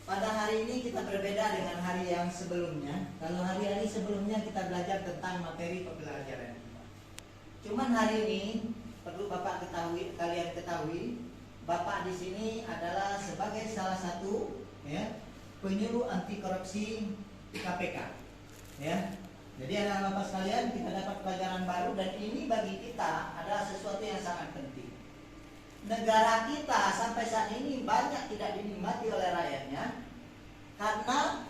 Pada hari ini kita berbeda dengan hari yang sebelumnya. Kalau hari-hari sebelumnya kita belajar tentang materi pembelajaran. Cuman hari ini perlu kalian ketahui, Bapak di sini adalah sebagai salah satu penyuluh anti korupsi KPK. Ya. Jadi anak-anak Bapak sekalian, kita dapat pelajaran baru dan ini bagi kita adalah sesuatu yang sangat penting. Negara kita sampai saat ini banyak tidak dinikmati oleh rakyatnya karena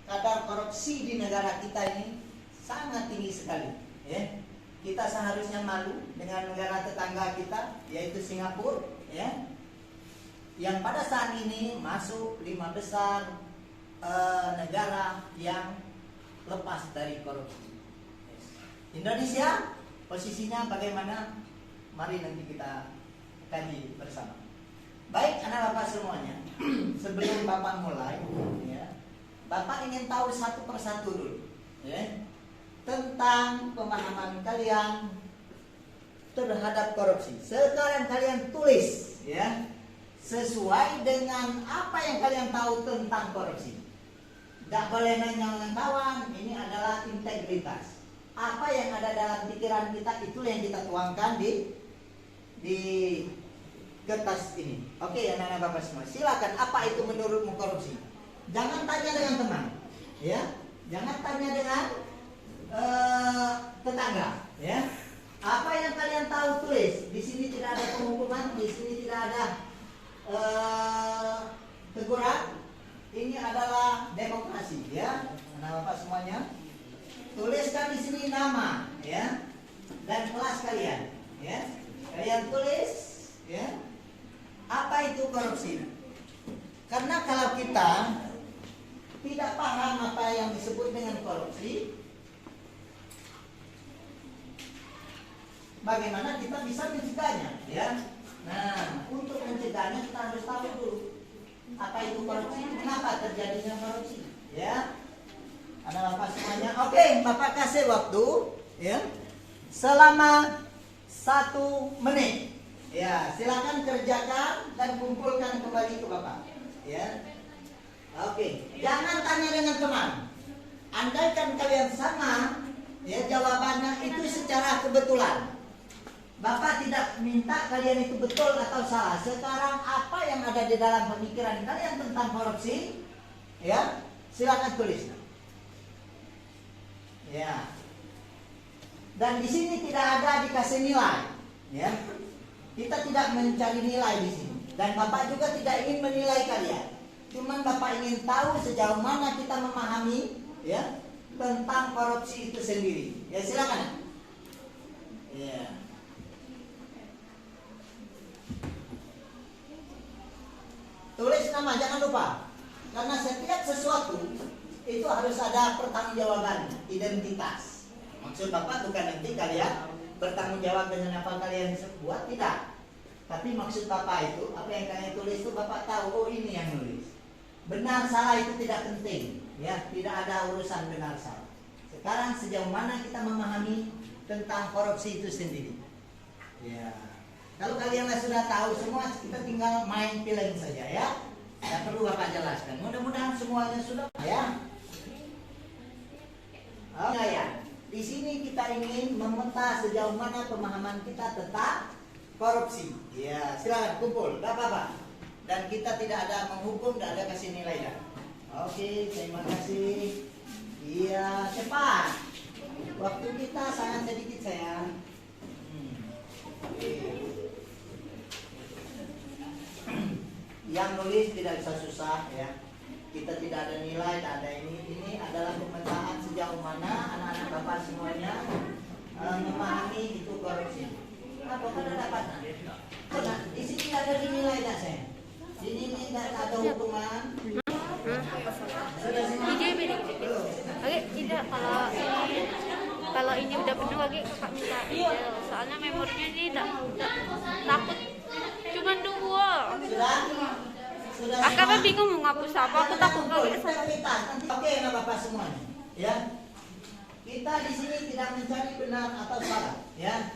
kadar korupsi di negara kita ini sangat tinggi sekali. Ya. Kita seharusnya malu dengan negara tetangga kita, yaitu Singapura, ya, yang pada saat ini masuk 5 besar negara yang lepas dari korupsi. Indonesia posisinya bagaimana? Mari nanti kita kaji bersama. Baik anak Bapak semuanya, sebelum Bapak mulai, ya, Bapak ingin tahu satu persatu dulu, ya, tentang pemahaman kalian terhadap korupsi. Sekarang kalian tulis, ya, sesuai dengan apa yang kalian tahu tentang korupsi. Tidak boleh nanya kawan, ini adalah integritas. Apa yang ada dalam pikiran kita itulah yang kita tuangkan di kertas ini. Oke, anak-anak Bapak semua, silakan. Apa itu menurutmu korupsi? Jangan tanya dengan teman, ya. Jangan tanya dengan tetangga, ya. Apa yang kalian tahu tulis. Di sini tidak ada penghukuman, di sini tidak ada teguran. Ini adalah demokrasi, ya. Anak Bapak semuanya, tuliskan di sini nama, ya, dan kelas kalian, ya. Kalian tulis, ya. Apa itu korupsi? Karena kalau kita tidak paham apa yang disebut dengan korupsi, bagaimana kita bisa mencegahnya, ya? Nah, untuk mencegahnya kita harus tahu dulu apa itu korupsi, kenapa terjadinya korupsi, ya? Anak Bapak semuanya, oke, Bapak kasih waktu, ya, selama 1 menit. Ya, silakan kerjakan dan kumpulkan kembali ke Bapak. Ya, oke. Jangan tanya dengan teman. Andaikan kalian sama, ya, jawabannya itu secara kebetulan. Bapak tidak minta kalian itu betul atau salah. Sekarang apa yang ada di dalam pemikiran kalian tentang korupsi, ya, silakan tulis. Ya. Dan di sini tidak ada dikasih nilai, ya. Kita tidak mencari nilai di sini. Dan Bapak juga tidak ingin menilai kalian. Cuman Bapak ingin tahu sejauh mana kita memahami, ya, tentang korupsi itu sendiri. Ya, silakan. Ya. Tulis nama, jangan lupa. Karena setiap sesuatu itu harus ada pertanggungjawaban, identitas. Maksud Bapak bukan nanti kalian bertanggung jawab dengan apa kalian buat, tidak. Tapi maksud Bapak itu, apa yang kalian tulis itu Bapak tahu, oh ini yang nulis. Benar salah itu tidak penting, ya, tidak ada urusan benar salah. Sekarang sejauh mana kita memahami tentang korupsi itu sendiri. Ya. Kalau kalian sudah tahu semua, kita tinggal main film saja, ya. Tidak perlu Bapak jelaskan. Mudah-mudahan semuanya sudah, ya. Oke, ya. Di sini kita ingin memeta sejauh mana pemahaman kita tentang korupsi. Ya, silakan kumpul, tidak apa-apa. Dan kita tidak ada menghukum, tidak ada kasih nilai, ya. Oke, terima kasih. Iya, cepat. Waktu kita sangat sedikit, sayang. Oke. Yang nulis tidak bisa susah, ya. Kita tidak ada nilai, tidak ada ini. Ini adalah pemetaan sejauh mana anak-anak Bapak semuanya memahami itu korupsi. Apa pada dapat? Nah, di sini ada dinilai nggak, saya? Di sini tidak ada hukuman. Sudah semua? Oke, tidak, kalau ini udah penuh lagi kakak minta email. Soalnya memorinya ini takut cuma 2. Sudah Akak bingung mau ngapus apa, aku takut lagi. Oke, nah Bapak semuanya, ya. Kita di sini tidak mencari benar atau salah, ya.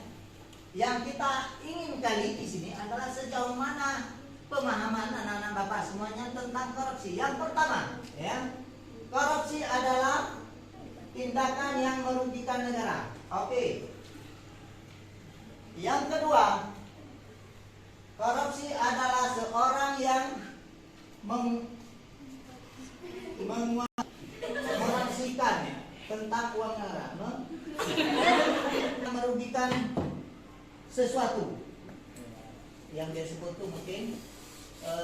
Yang kita ingin kali di sini adalah sejauh mana pemahaman anak-anak Bapak semuanya tentang korupsi. Yang pertama, ya, korupsi adalah tindakan yang merugikan negara. Oke. Yang kedua, korupsi adalah seorang yang mengoperasikan tentang uang negara, merugikan sesuatu yang dia sebut itu mungkin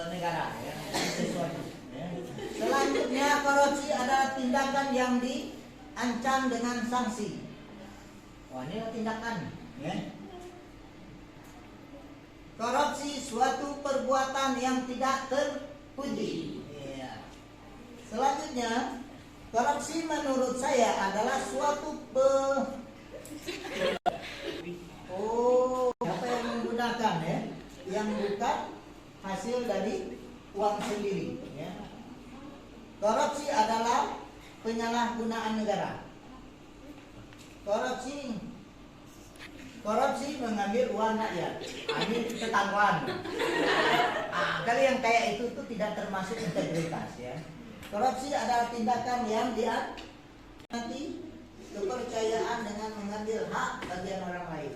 negara, ya, sesuatu. Ya. Selanjutnya, korupsi adalah tindakan yang diancam dengan sanksi. Wah, ini tindakan. Ya. Korupsi suatu perbuatan yang tidak terpuji. Ya. Selanjutnya, korupsi menurut saya adalah suatu apa yang menggunakan, ya, yang bukan hasil dari uang sendiri, ya. Korupsi adalah penyalahgunaan negara. Korupsi mengambil uang rakyat. Ini ketahuan. Kalau yang kayak itu tuh tidak termasuk integritas, ya. Korupsi adalah tindakan yang dia nanti kepercayaan dengan mengambil hak bagian orang lain.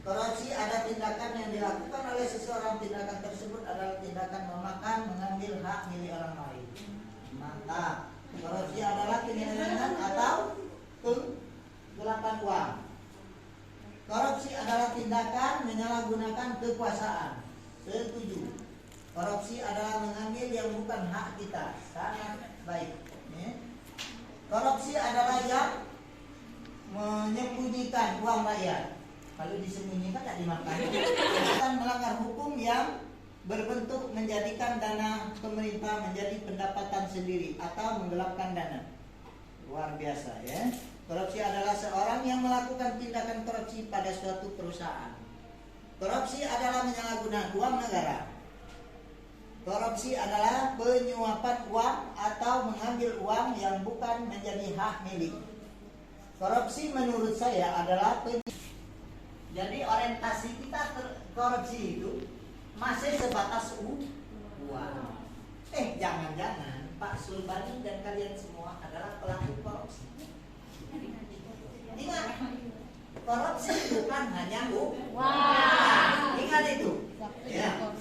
Korupsi ada tindakan yang dilakukan oleh seseorang. Tindakan tersebut adalah tindakan memakan, mengambil hak milik orang lain. Maka korupsi adalah penyelewengan atau penggelapan uang. Korupsi adalah tindakan menyalahgunakan kekuasaan. Setuju. Korupsi adalah mengambil yang bukan hak kita. Sangat baik. Korupsi adalah yang menyembunyikan uang rakyat. Kalau disembunyikan tidak dimakan. Akan melanggar hukum yang berbentuk menjadikan dana pemerintah menjadi pendapatan sendiri atau menggelapkan dana. Luar biasa, ya. Korupsi adalah seorang yang melakukan tindakan korupsi pada suatu perusahaan. Korupsi adalah menyalahgunakan uang negara. Korupsi adalah penyuapan uang atau mengambil uang yang bukan menjadi hak milik. Korupsi menurut saya adalah jadi orientasi kita korupsi itu masih sebatas uang. Jangan-jangan Pak Sulbani dan kalian semua adalah pelaku korupsi. Ingat, korupsi bukan hanya uang. Ingat itu. Ya.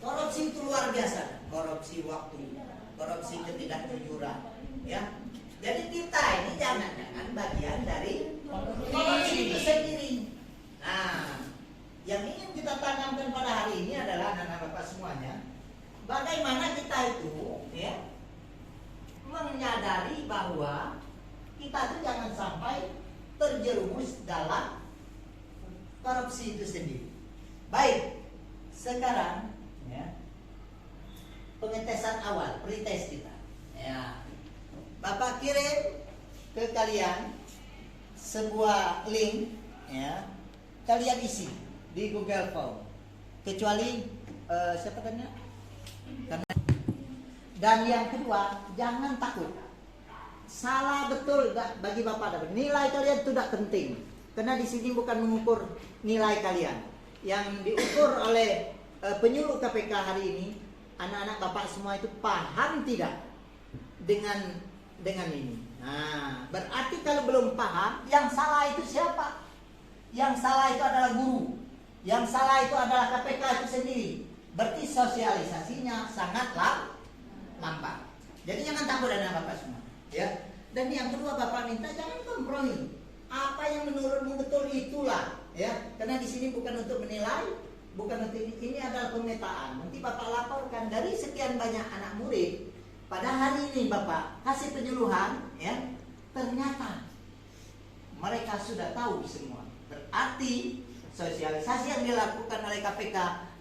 Korupsi itu luar biasa. Korupsi waktu, korupsi ketidakjujuran. Ya. Jadi kita ini jangan-jangan bagian dari korupsi itu sendiri. Nah, yang ingin kita tanamkan pada hari ini adalah anak-anak Bapak semuanya, bagaimana kita itu, ya, menyadari bahwa kita itu jangan sampai terjerumus dalam korupsi itu sendiri. Baik, sekarang, ya, pengetesan awal, pretest kita. Ya, Bapak kirim ke kalian sebuah link, ya. Kalian isi di Google Form, kecuali siapa tanya? Dan yang kedua, jangan takut. Salah betul bagi Bapak dapat. Nilai kalian itu tidak penting, karena di sini bukan mengukur nilai kalian. Yang diukur oleh penyuluh KPK hari ini, anak-anak Bapak semua itu paham tidak dengan ini. Nah, berarti kalau belum paham, yang salah itu siapa? Yang salah itu adalah guru. Yang salah itu adalah KPK itu sendiri. Berarti sosialisasinya sangat lambat. Jadi jangan takut anak Bapak semua, ya. Dan yang kedua, Bapak minta jangan kompromi. Apa yang menurutmu betul itulah, ya. Karena di sini bukan untuk menilai, bukan untuk ini adalah pemetaan. Nanti Bapak laporkan dari sekian banyak anak murid. Pada hari ini Bapak kasih penyuluhan, ya. Ternyata mereka sudah tahu semua. Berarti sosialisasi yang dilakukan oleh KPK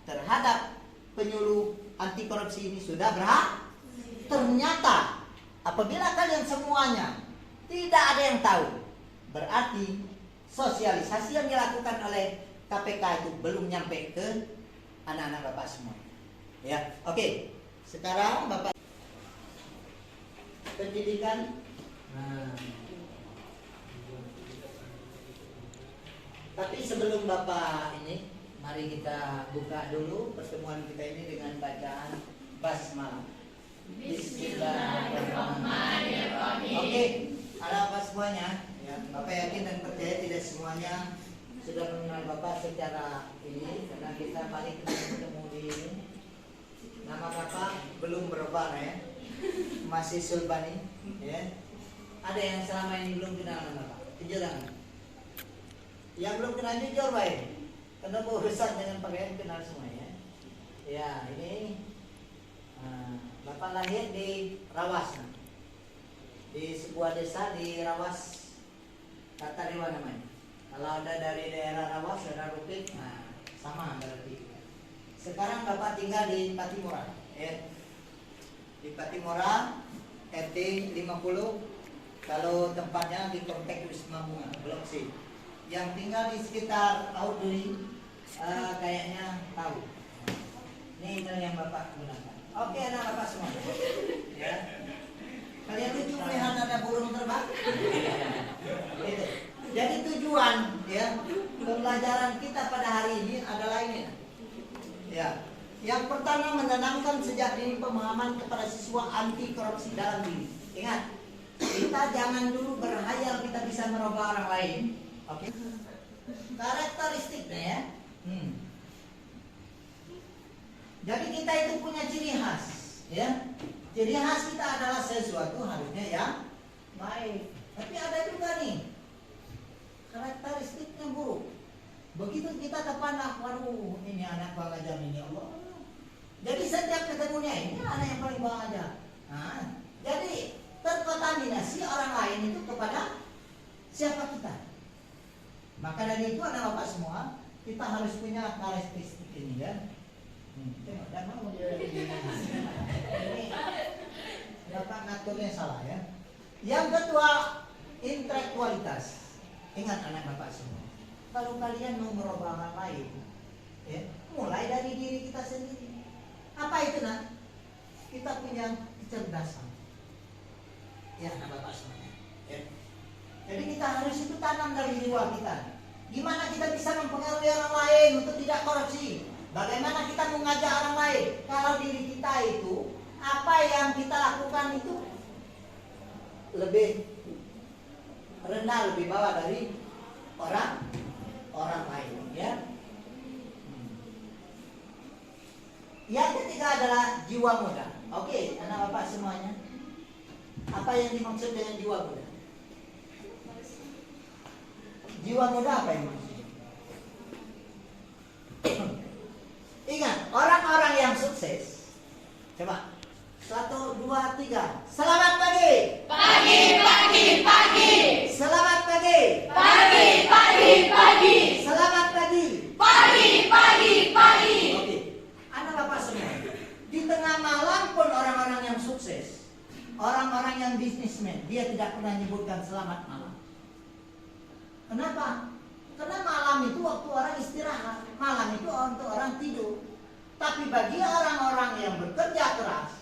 terhadap penyuluh anti korupsi ini sudah berhasil. Ternyata apabila kalian semuanya tidak ada yang tahu, berarti sosialisasi yang dilakukan oleh KPK itu belum nyampe ke anak-anak Bapak semua. Ya, oke. Sekarang Bapak pendidikan. Tapi sebelum Bapak ini Mari kita buka dulu pertemuan kita ini dengan bacaan basmalah. Bismillahirrahmanirrahim. Oke, ada apa semuanya? Ya, Bapak yakin dan percaya tidak semuanya sudah mengenal Bapak secara ini, karena kita paling ketemu di ini. Nama Bapak belum berubah ya, masih Sulbani. Ya. Ada yang selama ini belum kenal nama Bapak? Jujur tangan. Yang belum kenal jujur baik. Karena urusan dengan pakaian kenal semua ya. Ya ini Bapak lahir di Rawas, di sebuah desa di Rawas, Tatarewa namanya. Kalau ada dari daerah Rawas, saudara Rupit, nah sama berarti. Sekarang Bapak tinggal di Patimura, ya. Di Patimura, RT 50. Kalau tempatnya di Komplek Wisma Bunga, Blok C. Yang tinggal di sekitar Audrey, kayaknya tahu. Ini email yang Bapak gunakan. Oke, anak Bapak semua. Ya. Kalian lucu melihat ada burung terbang? Itu. Jadi tujuan ya pembelajaran kita pada hari ini adalah ini. Ya. Yang pertama menanamkan sejak dini pemahaman kepada siswa anti korupsi dalam diri. Ingat, kita jangan dulu berhayal kita bisa merubah orang lain. Oke. Karakteristiknya ya. Jadi kita itu punya ciri khas, ya. Ciri khas kita adalah sesuatu harusnya yang baik. Tapi ada juga nih karakteristiknya buruk. Begitu kita terpandang, waduh ini anak bang ajar ini Allah. Jadi setiap ketemunya ini anak yang paling bang ajar. Nah, jadi terkontaminasi orang lain itu kepada siapa kita. Maka dari itu anak bapak semua kita harus punya karakteristik ini ya. Tengok, dan mau ini bapak ngaturnya salah ya. Yang kedua intelektualitas. Ingat anak bapak semua, kalau kalian mau merubah orang lain, ya, mulai dari diri kita sendiri. Apa itu nak? Kita punya kecerdasan. Ya anak bapak semuanya. Ya. Jadi kita harus itu tanam dari jiwa kita. Gimana kita bisa mempengaruhi orang lain untuk tidak korupsi? Bagaimana kita mengajak orang lain? Kalau diri kita itu, apa yang kita lakukan itu lebih rendah, lebih bawah dari orang lain, ya. Yang ketiga adalah jiwa muda. Oke, anak bapak semuanya. Apa yang dimaksud dengan jiwa muda? Jiwa muda apa yang maksudnya? Ingat, orang-orang yang sukses. Coba. 1, 2, 3. Selamat pagi. Pagi, pagi, pagi. Selamat pagi. Pagi, pagi, pagi. Selamat pagi. Pagi, pagi, pagi. Oke. Anak bapak semua. Di tengah malam pun orang-orang yang sukses, orang-orang yang bisnismen, dia tidak pernah menyebutkan selamat malam. Kenapa? Karena malam itu waktu orang istirahat, malam itu untuk orang tidur. Tapi bagi orang-orang yang bekerja keras,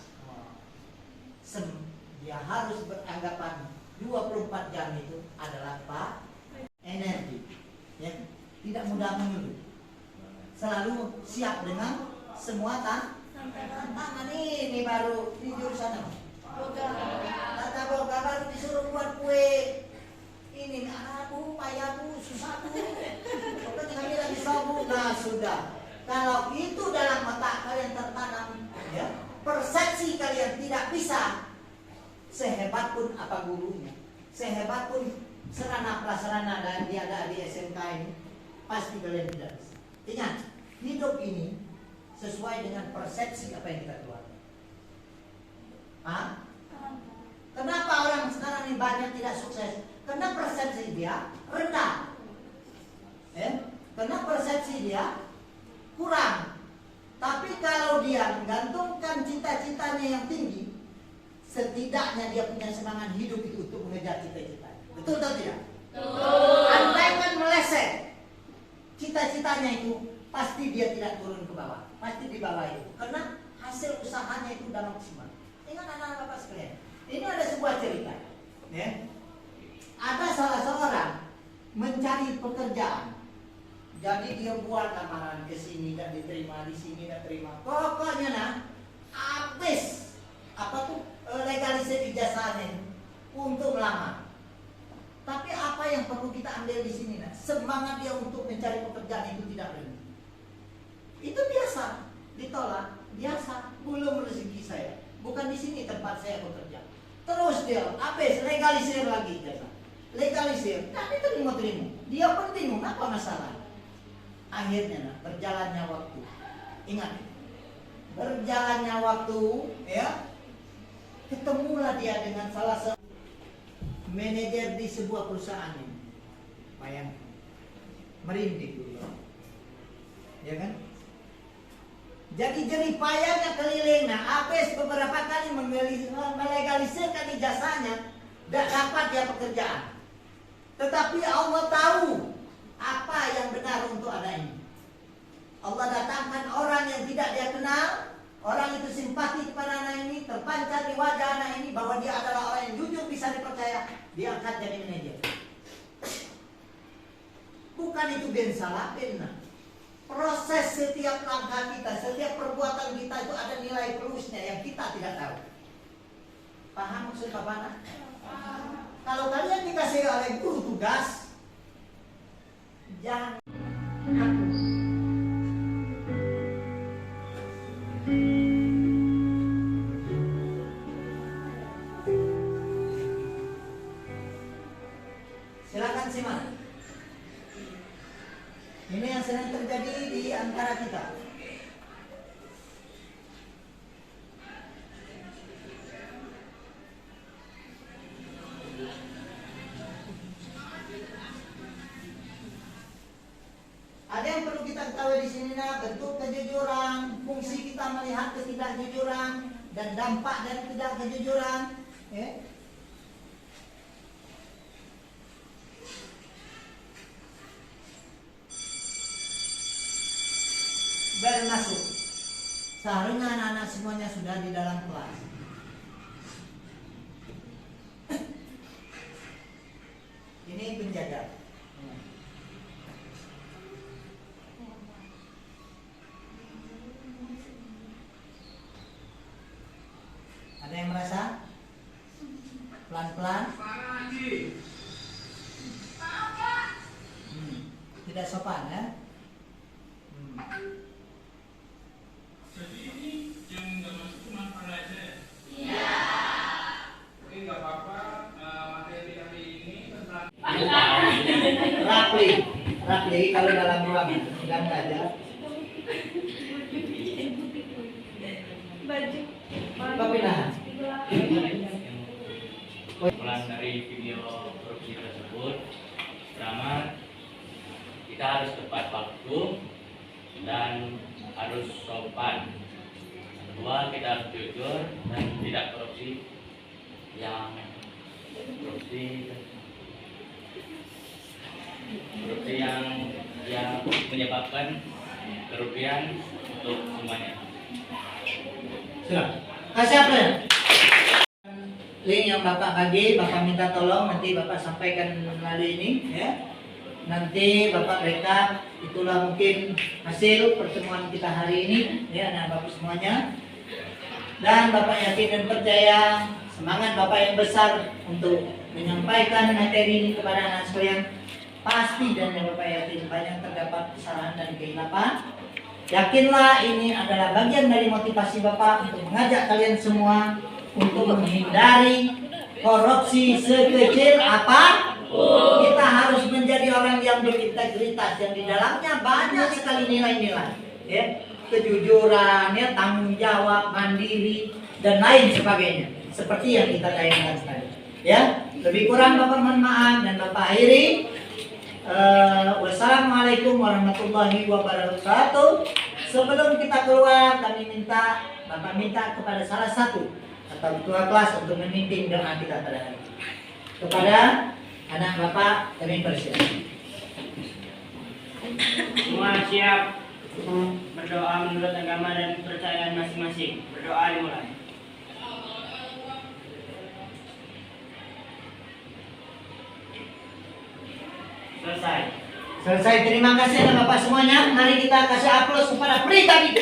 dia harus beranggapan 24 jam itu adalah energi, ya, tidak mudah menyuruh, selalu siap dengan semua tantangan. Ini baru di jurusan apa? Tata boga baru disuruh buat kue. Ini aku payahku susahku. Pokoknya kami lagi sobu. Nah sudah. Kalau itu dalam otak kalian tertanam, ya, persepsi kalian tidak bisa. Sehebat pun apa gurunya, sehebat pun sarana prasarana dan dia ada di SMK ini, pasti kalian tidak bisa. Ingat, hidup ini sesuai dengan persepsi apa yang kita keluarkan. Kenapa orang sekarang ini banyak tidak sukses? Karena persepsi dia rendah, karena persepsi dia kurang. Tapi kalau dia menggantungkan cita-citanya yang tinggi, setidaknya dia punya semangat hidup itu untuk mengejar cita-cita. Betul atau tidak? Betul. Andaikan meleset cita-citanya itu, pasti dia tidak turun ke bawah, pasti di bawah itu. Karena hasil usahanya itu sudah maksimal. Ingat anak-anak bapak sekalian, ini ada sebuah cerita, ya. Ada salah seorang mencari pekerjaan Jadi dia buat lamaran ke sini dan diterima, di sini dan terima. Pokoknya nah, habis legalisir ijazahnya untuk melamar. Tapi apa yang perlu kita ambil di sini nah, semangat dia untuk mencari pekerjaan itu tidak berhenti. Itu biasa, ditolak, biasa, belum rezeki saya. Bukan di sini tempat saya bekerja. Terus dia habis legalisir lagi ijazah. Legalisir, tapi terima. Dia penting, apa masalah? Akhirnya nah, berjalannya waktu. Ingat, berjalannya waktu, ya, ketemulah dia dengan salah satu manajer di sebuah perusahaan ini. Bayangkan, merinding dulu, ya kan? Jadi jeripayanya keliling. Nah, habis beberapa kali melegalisirkan ijazahnya, tidak dapat dia pekerjaan. Tetapi Allah tahu apa yang benar untuk anak ini. Allah datangkan orang yang tidak dia kenal, orang itu simpati kepada anak ini, terpancar di wajah anak ini bahwa dia adalah orang yang jujur, bisa dipercaya, diangkat jadi manajer. Bukan itu ben salah, benar. Proses setiap langkah kita, setiap perbuatan kita itu ada nilai plusnya yang kita tidak tahu. Paham maksud Bapak? Kalau kalian dikasih oleh guru tugas, jangan hapus. Silakan simak. Ini yang sedang terjadi di antara kita. Ada yang perlu kita ketahui di sini nah, bentuk kejujuran, fungsi kita melihat ketidakjujuran dan dampak dari tidak kejujuran. Ya. Bermasuk. Seharusnya anak-anak semuanya sudah di dalam kelas. Ini penjaga. Ada yang merasa? Pelan-pelan. Tidak sopan ya? Jadi ini yang nggak masuk cuma aja. Iya. Oke, nggak apa-apa. Materi hari ini tentang Rapli kalau dalam ruangan sedang belajar. Pemindahan. Pulang dari video korupsi tersebut, pertama kita harus tepat waktu dan harus sopan. Kedua, kita harus jujur dan tidak korupsi yang menyebabkan kerugian untuk semuanya. Sudah. Kasih apa ya? Link yang Bapak bagi, Bapak minta tolong nanti Bapak sampaikan melalui ini ya. Nanti Bapak rekap, itulah mungkin hasil pertemuan kita hari ini ya anak Bapak semuanya. Dan Bapak yakin dan percaya semangat Bapak yang besar untuk menyampaikan materi ini kepada anak sekalian. Pasti dan Bapak yakin banyak terdapat kesalahan dan kehilapan. Yakinlah ini adalah bagian dari motivasi Bapak untuk mengajak kalian semua untuk menghindari korupsi sekecil apa. Kita harus menjadi orang yang berintegritas yang di dalamnya banyak sekali nilai-nilai, ya, kejujuran, ya, tanggung jawab, mandiri dan lain sebagainya. Seperti yang kita tayangkan tadi. Ya, lebih kurang Bapak mohon maaf dan Bapak akhiri. Wassalamualaikum warahmatullahi wabarakatuh. Sebelum kita keluar, kami Bapak minta kepada salah satu atau ketua kelas untuk memimpin doa kita pada hari ini. Kepada anak Bapak kami persilakan. Semua siap berdoa menurut agama dan kepercayaan masing-masing. Berdoa dimulai. Selesai. Selesai, terima kasih Bapak semuanya. Mari kita kasih aplaus kepada Pri tadi.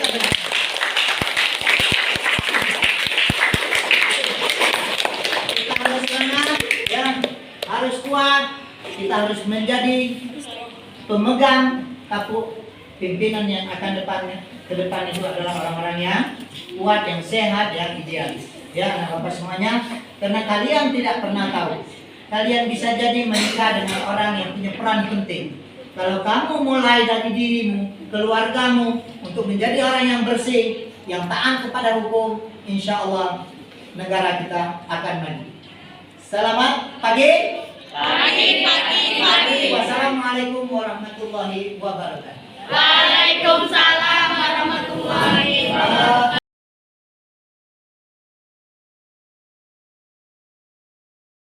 Kita harus semangat, ya, harus kuat. Kita harus menjadi pemegang tapu pimpinan yang akan ke depan itu adalah orang-orang yang kuat, yang sehat, yang idealis. Ya, anak Bapak semuanya, karena kalian tidak pernah tahu. Kalian bisa jadi menikah dengan orang yang punya peran penting. Kalau kamu mulai dari dirimu, keluargamu, untuk menjadi orang yang bersih, yang taat kepada hukum, insya Allah negara kita akan maju. Selamat pagi. Pagi. Wassalamualaikum warahmatullahi wabarakatuh. Waalaikumsalam.